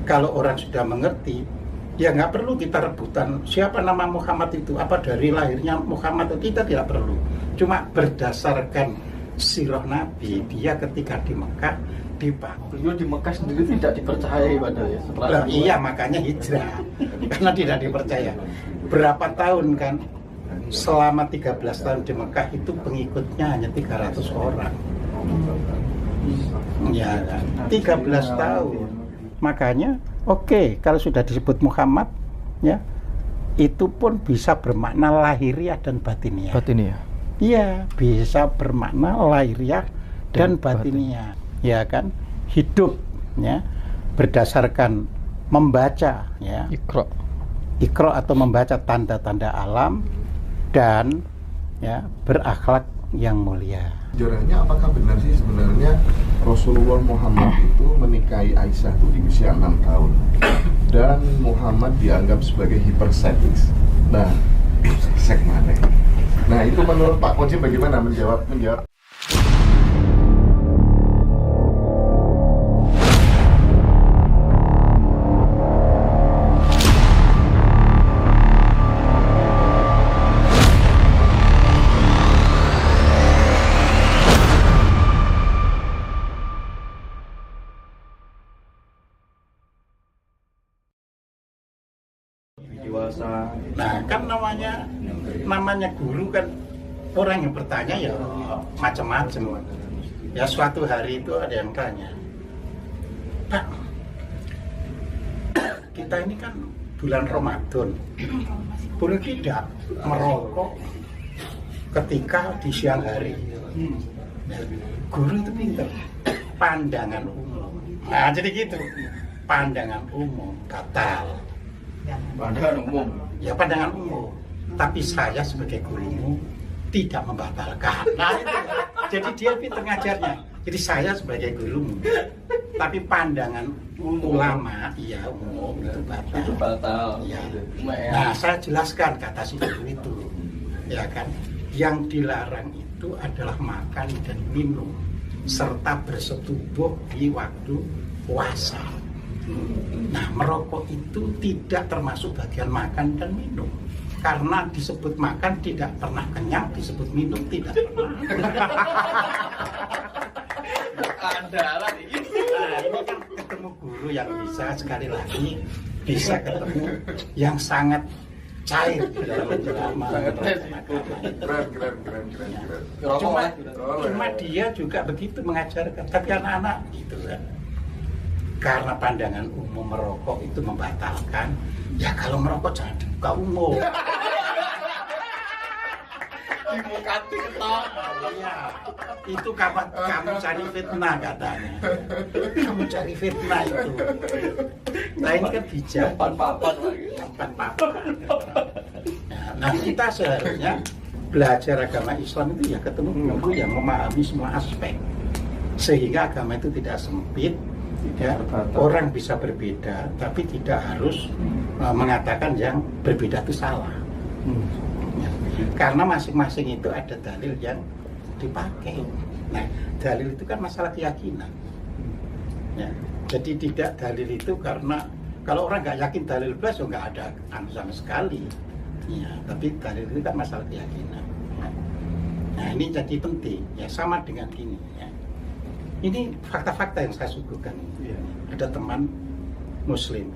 kalau orang sudah mengerti, ya nggak perlu kita rebutan siapa nama Muhammad itu, apa dari lahirnya Muhammad, kita tidak perlu. Cuma berdasarkan sirah Nabi, dia ketika di Mekah dipakai. Beliau di Mekah sendiri tidak dipercayai padahal ya. Setelah Iya, makanya hijrah. Karena tidak dipercaya. Berapa tahun kan? Selama 13 tahun di Mekah itu pengikutnya hanya 300 orang. Ya kan? 13 tahun. Makanya oke, kalau sudah disebut Muhammad ya, itu pun bisa bermakna lahiriah dan batiniah. Batiniah. Iya, bisa bermakna lahiriah dan batiniah. Ya kan, hidup ya berdasarkan membaca ya, Iqra atau membaca tanda-tanda alam dan ya berakhlak yang mulia. Sejarahnya apakah benar sih sebenarnya Rasulullah Muhammad itu menikahi Aisyah itu di usia 6 tahun dan Muhammad dianggap sebagai hiperseksis. Nah, sek mana? Nah, itu menurut Pak Koji bagaimana menjawab? Nah, kan namanya guru kan orang yang bertanya ya macam-macam. Ya suatu hari itu ada yang tanya, Pak, kita ini kan bulan Ramadan, boleh tidak merokok ketika di siang hari? Nah, guru itu pintar, pandangan umum. Nah, jadi gitu, pandangan umum batal. pandangan umum. Ya pandangan umum. Tapi saya sebagai gurumu tidak membatalkan. Nah, jadi dia pintar ngajarnya. Jadi saya sebagai gurumu, tapi pandangan ulama, iya umum itu batal. Itu batal. Ya. Nah, saya jelaskan kata si guru itu, ya kan. Yang dilarang itu adalah makan dan minum serta bersetubuh di waktu puasa. Nah, merokok itu tidak termasuk bagian makan dan minum. Karena disebut makan tidak pernah kenyang, disebut minum tidak pernah. Andalan ini. Nah, ini kan ketemu guru yang sekali lagi bisa ketemu yang sangat cair di dalam menjelamah. Keren. Cuma dia juga begitu mengajarkan. Tapi anak-anak gitu kan. Karena pandangan umum merokok itu membatalkan, ya kalau merokok jangan dibuka umum. Dimukati ketok. Iya, itu kamu cari fitnah katanya. Kamu cari fitnah itu. Nah ini kan bijak. Papan lagi. Papan. Nah kita seharusnya belajar agama Islam itu ya ketemu guru yang memahami semua aspek, sehingga agama itu tidak sempit. Ya, orang bisa berbeda, tapi tidak harus mengatakan yang berbeda itu salah. Ya, karena masing-masing itu ada dalil yang dipakai. Nah, dalil itu kan masalah keyakinan. Ya, jadi tidak dalil itu karena kalau orang nggak yakin dalil belas, nggak ada sama sekali. Ya, tapi dalil itu kan masalah keyakinan. Nah, ini jadi penting. Ya, sama dengan ini. Ya. Ini fakta-fakta yang saya suguhkan. Ada teman muslim,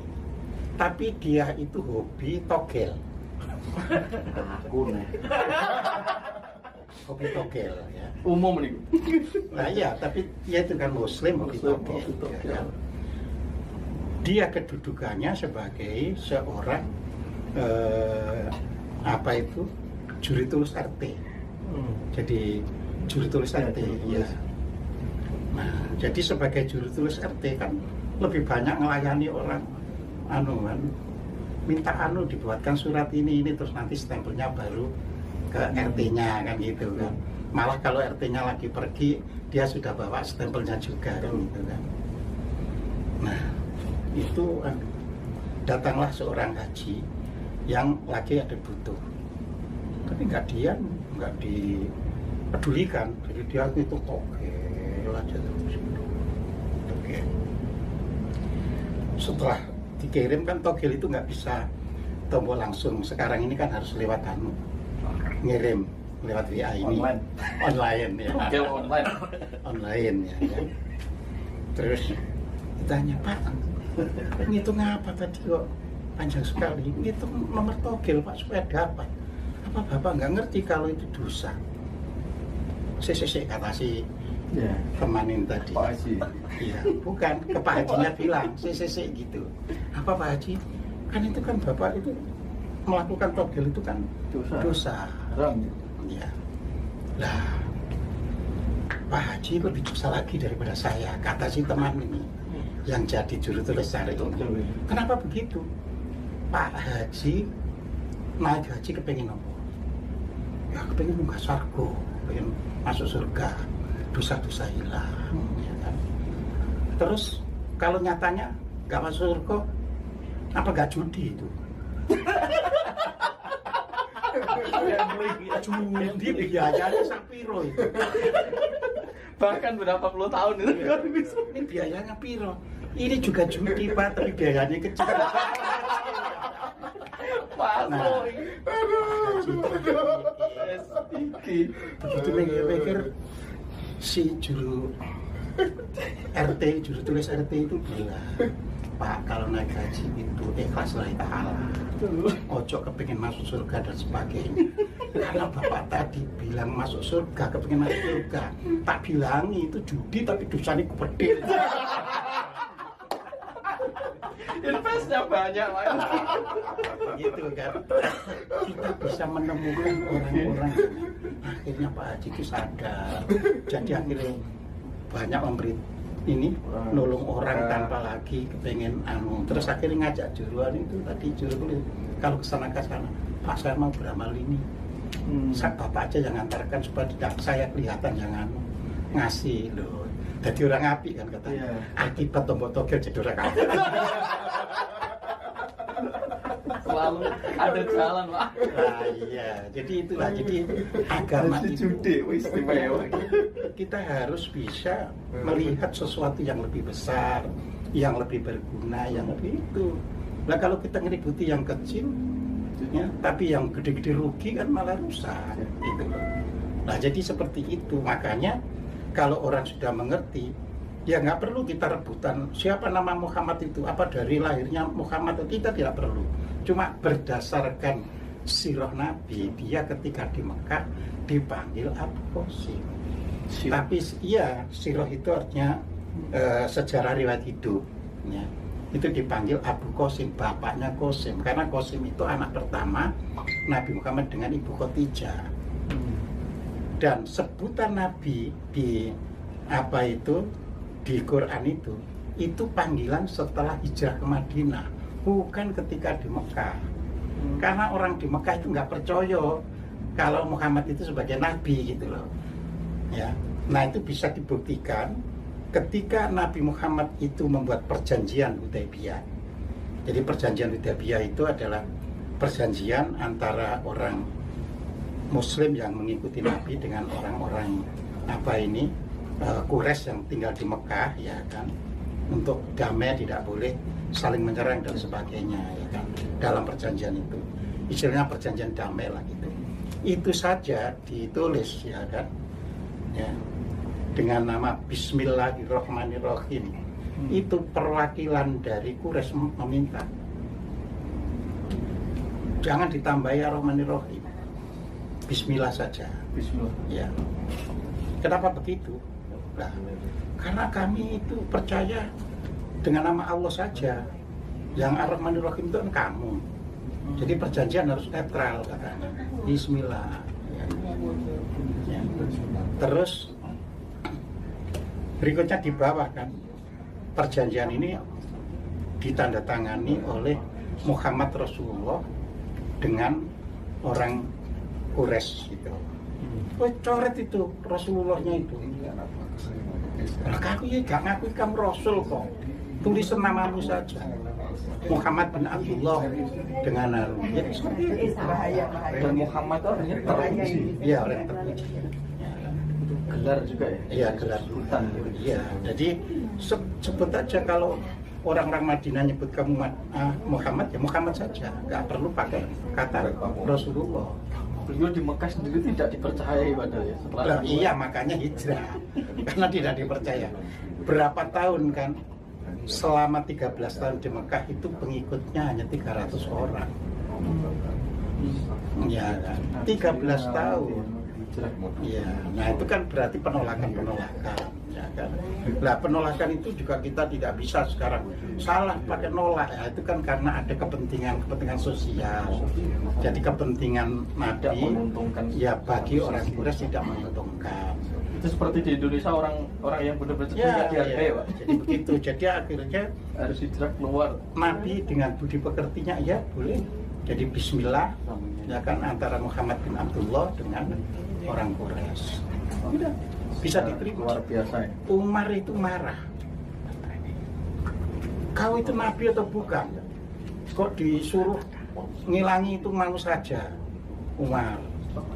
tapi dia itu hobi togel. Hobi togel ya. Umum nih. Nah iya, tapi dia itu kan muslim hobi togel. Ya, kan? Dia kedudukannya sebagai seorang juri tulis RT. Jadi juri tulis RT ya. Nah, jadi sebagai juru tulis RT kan lebih banyak melayani orang minta dibuatkan surat ini terus nanti stempelnya baru ke RT-nya kan gitu kan. Malah kalau RT-nya lagi pergi dia sudah bawa stempelnya juga kan gitu kan. Nah, itu datanglah seorang haji yang lagi ada butuh. Tapi nggak dipedulikan. Jadi dia itu aja terus. Oke. setelah dikirim kan togel itu nggak bisa tombol langsung. Sekarang ini kan harus lewat ngirim lewat WA ini online ya. Oke, online. Online ya, kan? Terus ditanya, Pak, ngitung apa tadi kok panjang sekali? Ngitung nomor togel Pak supaya dapat. Apa Bapak nggak ngerti kalau itu dosa? Sik kata si temanin tadi. Pak Haji. Iya, bukan ke Pak Hajinya bilang, sik gitu. Apa Pak Haji? Kan itu kan Bapak itu melakukan togel itu kan dosa. Haram. Iya. Lah, Pak Haji lebih dosa lagi daripada saya, kata si teman ini yang jadi juru tulis syarih ini. Kenapa begitu? Pak Haji naik haji kepengen apa? Ya kepengen munggah surga, kepengen masuk surga, dosa-dosa hilang, ya kan? Terus kalau nyatanya nggak masuk surga, apa nggak judi itu? Judi biayanya sapiro itu. Bahkan berapa puluh tahun itu. Ini biayanya piro? Ini juga judi Pak, tapi biayanya kecil. Pak Nah, begitu mikir si juru RT, juru tulis RT itu bilang, Pak, kalau naik haji itu ikhlas lillahi ta'ala, ojo kepingin masuk surga dan sebagainya. Karena Bapak tadi bilang masuk surga, kepingin masuk surga, tak bilangi itu judi tapi dosanya gede. Investnya banyak, Pak. Gitu kan, kita bisa menemukan orang-orang akhirnya Pak Haji itu sadar, jadi akhirnya banyak memberi ini nolong orang tanpa lagi kepengen terus akhirnya ngajak juruan itu tadi juru kalau kesana Pak saya mau beramal ini, Bapak aja yang antarkan supaya tidak saya kelihatan yang ngasih loh. Jadi orang api kan katanya. Akibat tombol togel jadi orang api. Selalu ada jalan, Pak. Nah, iya, jadi itulah. Jadi agama itu istimewa. kita harus bisa melihat sesuatu yang lebih besar, yang lebih berguna, yang lebih itu. Nah kalau kita ngeributi yang kecil, ya, tapi yang gede-gede rugi kan malah rusak. Gitu loh. Nah jadi seperti itu, makanya kalau orang sudah mengerti, ya nggak perlu kita rebutan siapa nama Muhammad itu, apa dari lahirnya Muhammad itu, kita tidak perlu. Cuma berdasarkan sirah Nabi, dia ketika di Mekah dipanggil Abu Qasim. Tapi iya, sirah itu artinya sejarah riwayat hidup. Ya. Itu dipanggil Abu Qasim, bapaknya Qasim, karena Qasim itu anak pertama Nabi Muhammad dengan Ibu Khadijah. Dan sebutan Nabi di apa itu di Quran itu panggilan setelah hijrah ke Madinah, bukan ketika di Mekah. Karena orang di Mekah itu nggak percaya kalau Muhammad itu sebagai Nabi gitu loh. Ya, nah itu bisa dibuktikan ketika Nabi Muhammad itu membuat perjanjian Hudaybiyah. Jadi perjanjian Hudaybiyah itu adalah perjanjian antara orang Muslim yang mengikuti Nabi dengan orang-orang Quraisy yang tinggal di Mekah, ya kan, untuk damai, tidak boleh saling menyerang dan sebagainya, ya kan, dalam perjanjian itu istilahnya perjanjian damai lah gitu. Itu saja ditulis, ya kan, ya, dengan nama Bismillahirrahmanirrahim. Itu perwakilan dari Quraisy meminta jangan ditambahi Ar-Rahmanir-Rahim, Bismillah saja. Bismillah. Ya. Kenapa begitu? Nah, karena kami itu percaya dengan nama Allah saja. Yang Ar-Rahmanir-Rahim itu kan kamu. Jadi perjanjian harus netral katanya. Bismillah. Ya. Ya. Terus berikutnya di bawah kan, perjanjian ini ditandatangani oleh Muhammad Rasulullah dengan orang Quraisy gitu. Coret itu Rasulullahnya itu. Nah, kamu ya gak ngaku kamu Rasul kok. Tulis namamu saja. Muhammad bin Abdullah dengan Harun. Ya, Dan Muhammad itu orangnya terpuji. iya, orang terpuji. Gelar juga ya? Iya, gelar sultan. Iya, jadi sebut aja kalau orang-orang Madinah nyebut kamu Muhammad, ya Muhammad saja, nggak perlu pakai kata Rasulullah. Beliau di Mekah sendiri tidak dipercayai padahal ya setelah Iya, makanya hijrah karena tidak dipercaya. Berapa tahun kan? Selama 13 tahun di Mekah itu pengikutnya hanya 300 orang. Ya kan? 13 tahun. Ya, nah itu kan berarti penolakan, ya kan. Nah, penolakan itu juga kita tidak bisa sekarang salah pakai nolak, ya itu kan karena ada kepentingan sosial. Jadi kepentingan tidak Nabi menguntungkan. ya bagi orang Quraisy tidak menguntungkan. Itu seperti di Indonesia orang yang benar-benar tidak dihargai, Pak. Jadi begitu. Jadi akhirnya Harus hijrah keluar. Nabi dengan budi pekertinya ya boleh. Jadi Bismillah ya kan antara Muhammad bin Abdullah dengan orang Quraisy. Udah bisa diterima. Luar biasa ya. Umar itu marah. Kau itu Nabi atau bukan? Kok disuruh ngilangi itu mau saja? Umar,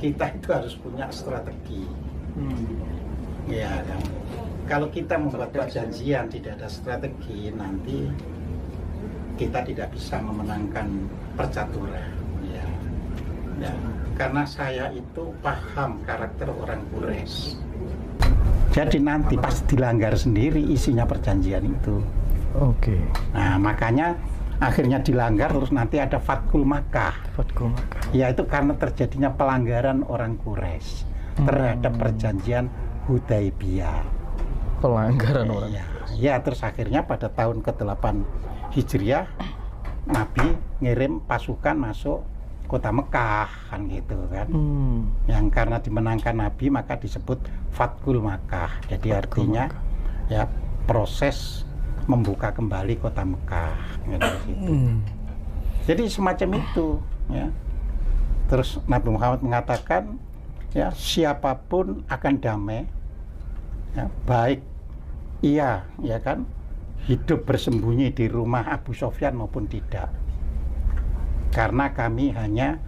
kita itu harus punya strategi. Ya kan. Kalau kita membuat perjanjian tidak ada strategi, nanti kita tidak bisa memenangkan percaturan. Ya. Ya. Karena saya itu paham karakter orang Quraisy. Jadi nanti pasti dilanggar sendiri isinya perjanjian itu. Oke. Nah, makanya akhirnya dilanggar, terus nanti ada Fathul Makkah. Fathul Makkah. Ya itu karena terjadinya pelanggaran orang Quraisy terhadap perjanjian Hudaibiyah. Pelanggaran orang. Ya, terus akhirnya pada tahun ke-8 Hijriah Nabi ngirim pasukan masuk kota Mekah kan gitu kan. Yang karena dimenangkan Nabi maka disebut Fathul Makkah. Jadi Fathul artinya Makkah. ya proses membuka kembali kota Mekah gitu. Jadi semacam itu ya. Terus Nabi Muhammad mengatakan ya siapapun akan damai ya, baik iya ya kan hidup bersembunyi di rumah Abu Sofyan maupun tidak, karena kami hanya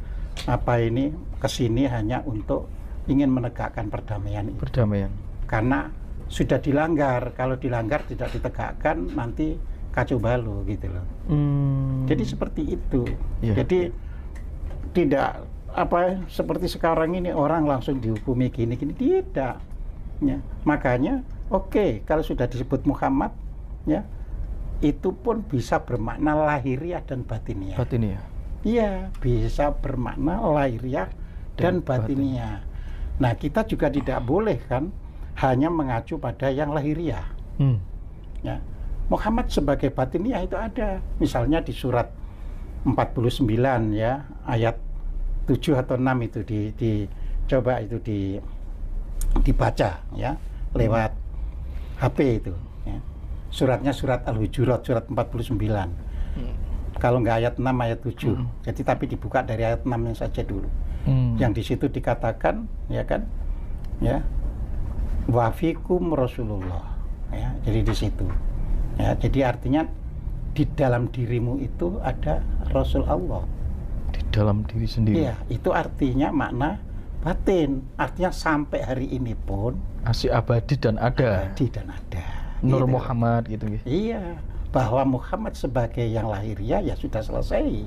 kesini hanya untuk ingin menegakkan perdamaian itu. Perdamaian. Karena sudah dilanggar, kalau dilanggar tidak ditegakkan nanti kacau balau gitu loh. Jadi seperti itu. Yeah. Jadi tidak seperti sekarang ini orang langsung dihukumi gini tidak. Ya, makanya oke, kalau sudah disebut Muhammad ya itu pun bisa bermakna lahiriah dan batiniah. Batiniah. Iya, bisa bermakna lahiriah dan batiniah. Nah, kita juga tidak boleh kan hanya mengacu pada yang lahiriah. Ya. Muhammad sebagai batiniah itu ada. Misalnya di surat 49 ya, ayat 7 atau 6 itu dicoba itu dibaca ya lewat HP itu ya. Suratnya surat Al-Hujurat surat 49. Kalau nggak ayat 6 ayat 7. Jadi tapi dibuka dari ayat 6 saja dulu. Yang di situ dikatakan ya kan ya wa fikum Rasulullah ya. Jadi di situ ya, jadi artinya di dalam dirimu itu ada Rasul Allah. Di dalam diri sendiri. Iya, itu artinya makna batin. Artinya sampai hari ini pun masih abadi dan ada. Abadi dan ada. Nur gitu. Muhammad gitu. Iya, bahwa Muhammad sebagai yang lahiriah ya sudah selesai.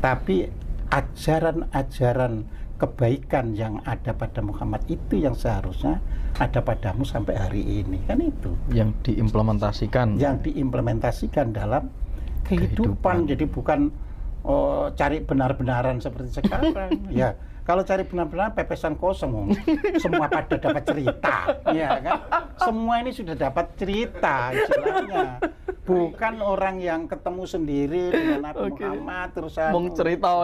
Tapi ajaran-ajaran kebaikan yang ada pada Muhammad itu yang seharusnya ada padamu sampai hari ini, kan itu yang diimplementasikan dalam kehidupan. Jadi bukan cari benar-benaran seperti sekarang. Ya, kalau cari benar-benar pepesan kosong, semua pada dapat cerita, ya kan? Semua ini sudah dapat cerita istilahnya. Bukan orang yang ketemu sendiri dengan Nabi Muhammad terus mong cerita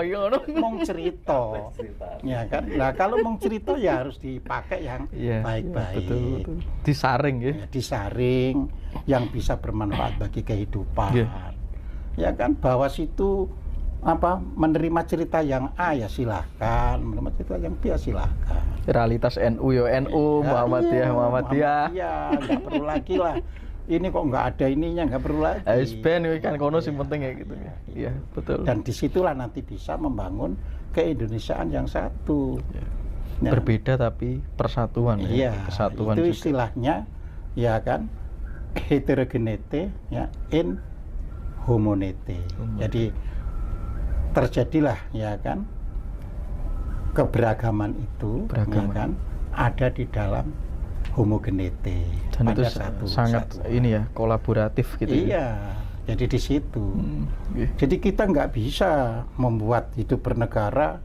ya kan. Nah, kalau mong cerita ya harus dipakai yang baik-baik. Betul. Disaring ya. Disaring yang bisa bermanfaat bagi kehidupan. Ya kan, bahwa situ menerima cerita yang A ya silahkan, menerima cerita yang B ya silahkan. Realitas NU ya NU, Muhammadiyah. Iya, nggak perlu lagi lah. Ini kok nggak ada ininya, nggak perlu lagi. SBN kan kono sih penting ya gitu ya. Iya, betul. Dan disitulah nanti bisa membangun keindonesiaan yang satu. Ya. Berbeda tapi persatuan ya. Kesatuan itu juga. Istilahnya ya kan heterogeneity ya in homogeneity. Jadi terjadilah ya kan keberagaman itu ya kan ada di dalam homogeneity. Dan itu sangat ini ya kolaboratif gitu. Iya. Jadi di situ. Jadi kita nggak bisa membuat hidup bernegara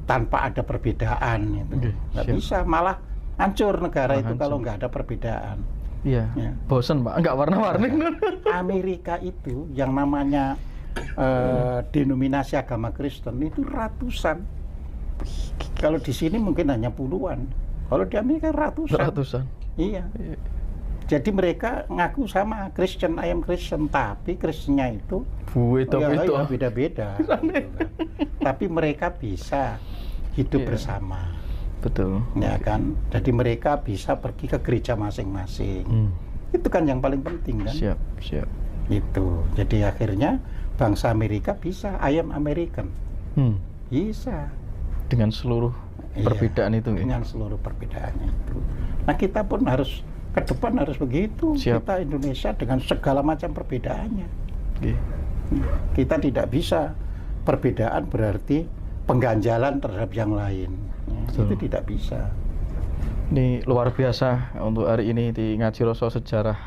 tanpa ada perbedaan itu. Nggak bisa, malah hancur negara itu kalau nggak ada perbedaan. Iya. Ya. Bosen Pak, nggak warna-warni. Amerika itu yang namanya denominasi agama Kristen itu ratusan. Kalau di sini mungkin hanya puluhan. Kalau di Amerika ratusan. Iya. Jadi mereka ngaku sama Christian, I am Christian, tapi Kristennya itu ya beda-beda. Tapi mereka bisa hidup bersama. Betul. Ya kan? Jadi mereka bisa pergi ke gereja masing-masing. Itu kan yang paling penting kan? Siap. Itu. Jadi akhirnya bangsa Amerika bisa, I am American. Bisa. Dengan seluruh perbedaan itu. Dengan seluruh perbedaannya itu. Nah kita pun harus ke depan harus begitu. Kita Indonesia dengan segala macam perbedaannya. Kita tidak bisa perbedaan berarti pengganjalan terhadap yang lain. Itu tidak bisa. Ini luar biasa untuk hari ini di Ngaji Rasa Sejarah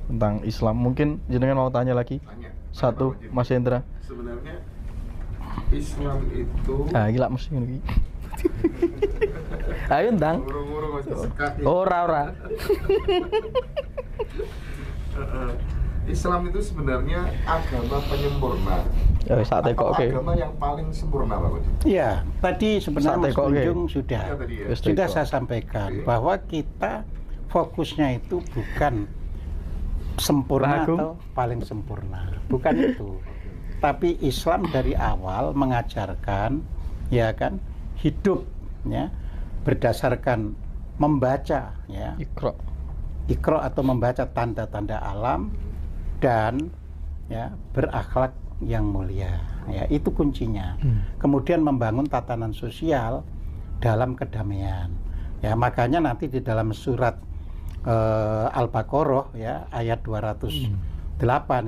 tentang Islam. Mungkin jenengan mau tanya lagi? Satu, Mas Hendra. Sebenarnya Islam itu gila mesti ini. Ayo ndang. Ora. Islam itu sebenarnya agama penyempurna. Ya wis tak tekokke. Agama yang paling sempurna Pak Koji. Iya, tadi sebenarnya Mas Kunjung sudah saya sampaikan bahwa kita fokusnya itu bukan sempurna atau paling sempurna. Bukan itu. Tapi Islam dari awal mengajarkan ya kan hidup ya berdasarkan membaca ya Iqra atau membaca tanda-tanda alam dan ya berakhlak yang mulia ya itu kuncinya. Kemudian membangun tatanan sosial dalam kedamaian ya makanya nanti di dalam surat Al-Baqarah ya ayat 208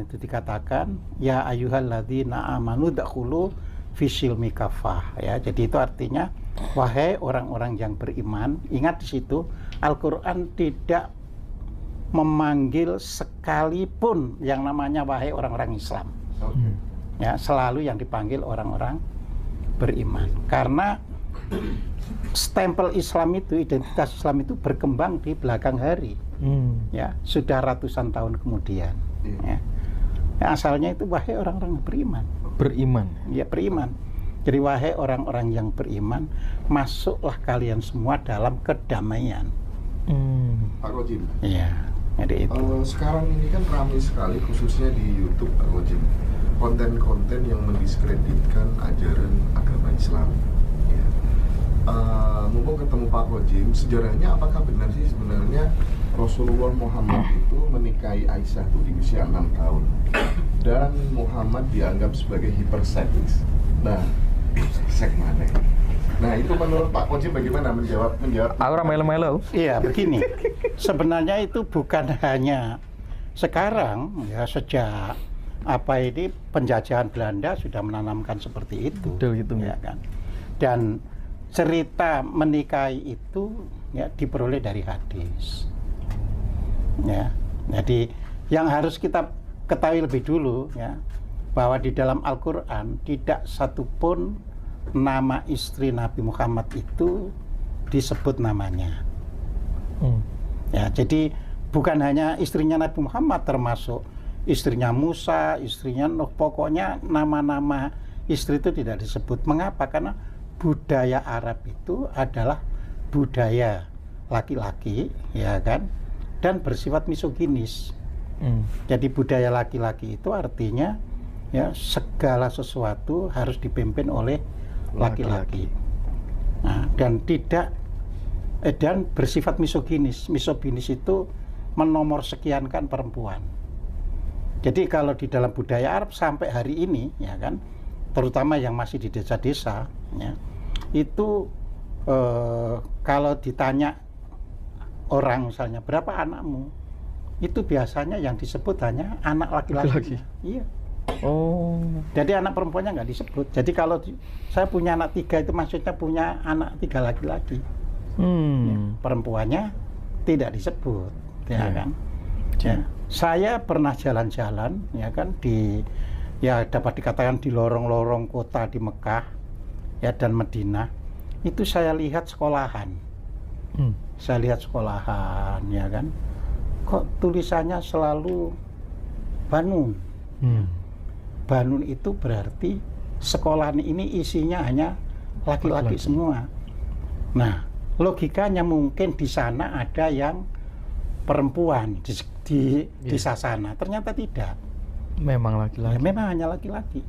itu dikatakan ya ayyuhalladzina amanu dakhulu fisilmi kafah ya jadi itu artinya wahai orang-orang yang beriman ingat di situ Al-Quran tidak memanggil sekalipun yang namanya wahai orang-orang Islam ya selalu yang dipanggil orang-orang beriman karena stempel Islam itu identitas Islam itu berkembang di belakang hari ya sudah ratusan tahun kemudian ya asalnya itu wahai orang-orang beriman ya beriman jadi wahai orang-orang yang beriman masuklah kalian semua dalam kedamaian. Pak Koji iya jadi itu sekarang ini kan ramai sekali khususnya di YouTube Pak Koji konten-konten yang mendiskreditkan ajaran agama Islam ya. Mumpung ketemu Pak Koji sejarahnya apakah benar sih sebenarnya Rasulullah Muhammad itu menikahi Aisyah itu di usia 6 tahun dan Muhammad dianggap sebagai hiperseksualis. Nah, mana? Nah, itu menurut Pak Koji bagaimana menjawab? Aku melo-melo. Iya, begini. Sebenarnya itu bukan hanya sekarang ya sejak ini penjajahan Belanda sudah menanamkan seperti itu. Betul gitu ya kan. Dan cerita menikahi itu ya diperoleh dari hadis. Ya, jadi yang harus kita ketahui lebih dulu ya bahwa di dalam Al-Quran tidak satupun nama istri Nabi Muhammad itu disebut namanya. Ya, jadi bukan hanya istrinya Nabi Muhammad termasuk istrinya Musa, istrinya Nuh, pokoknya nama-nama istri itu tidak disebut. Mengapa? Karena budaya Arab itu adalah budaya laki-laki, ya kan? Dan bersifat misoginis. Jadi budaya laki-laki itu artinya ya segala sesuatu harus dipimpin oleh laki-laki. Nah, dan bersifat misoginis. Misoginis itu menomorsekiankan perempuan. Jadi kalau di dalam budaya Arab sampai hari ini ya kan, terutama yang masih di desa-desa ya, itu kalau ditanya orang misalnya berapa anakmu itu biasanya yang disebut hanya anak laki-laki. Iya. Oh. Jadi anak perempuannya nggak disebut. Jadi kalau saya punya anak 3 itu maksudnya punya anak 3 laki-laki. Ya, perempuannya tidak disebut, ya kan? Ya. Saya pernah jalan-jalan, ya kan, dapat dikatakan di lorong-lorong kota di Mekah, ya, dan Madinah. Itu saya lihat sekolahan. Saya lihat sekolahan, ya kan? Kok tulisannya selalu Banun? Banun itu berarti sekolahan ini isinya hanya laki-laki semua. Nah, logikanya mungkin di sana ada yang perempuan di sasana. Ternyata tidak. Memang laki-laki. Ya, memang hanya laki-laki.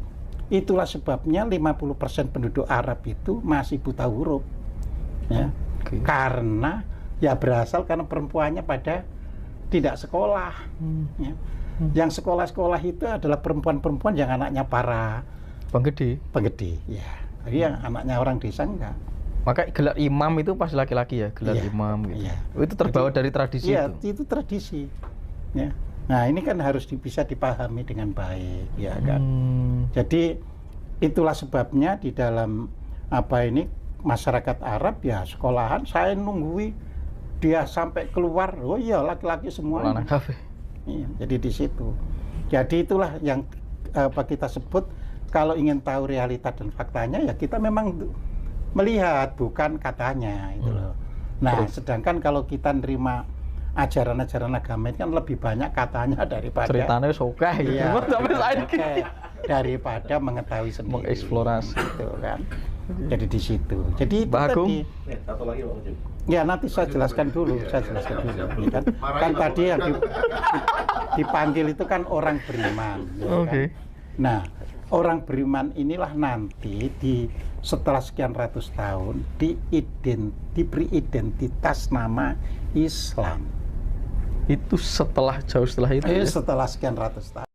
Itulah sebabnya 50% penduduk Arab itu masih buta huruf. Ya. Karena ya berasal karena perempuannya pada tidak sekolah. Ya. Yang sekolah-sekolah itu adalah perempuan-perempuan yang anaknya para penggede, ya. Jadi yang anaknya orang desa enggak. Maka gelar imam itu pas laki-laki ya, gelar imam gitu. Iya. Itu terbawa dari tradisi itu. Iya, itu tradisi. Ya. Nah, ini kan harus bisa dipahami dengan baik, ya kan. Jadi itulah sebabnya di dalam masyarakat Arab ya sekolahan saya nunggui dia sampai keluar, oh iya laki-laki semua. Lanang kafe. Iya, jadi di situ. Jadi itulah yang kita sebut kalau ingin tahu realita dan faktanya ya kita memang melihat bukan katanya itu loh. Nah, sedangkan kalau kita nerima ajaran-ajaran agama itu kan lebih banyak katanya daripada ceritanya oke gitu. Daripada mengetahui sendiri. Mengeksplorasi gitu kan. Jadi di situ. Jadi itu tadi. Satu lagi Pak Ujung. Ya nanti saya jelaskan dulu, ya kan? Kan tadi yang dipanggil itu kan orang beriman. Ya kan? Nah, orang beriman inilah nanti setelah sekian ratus tahun diberi identitas nama Islam. Itu jauh setelah itu. Setelah sekian ratus tahun.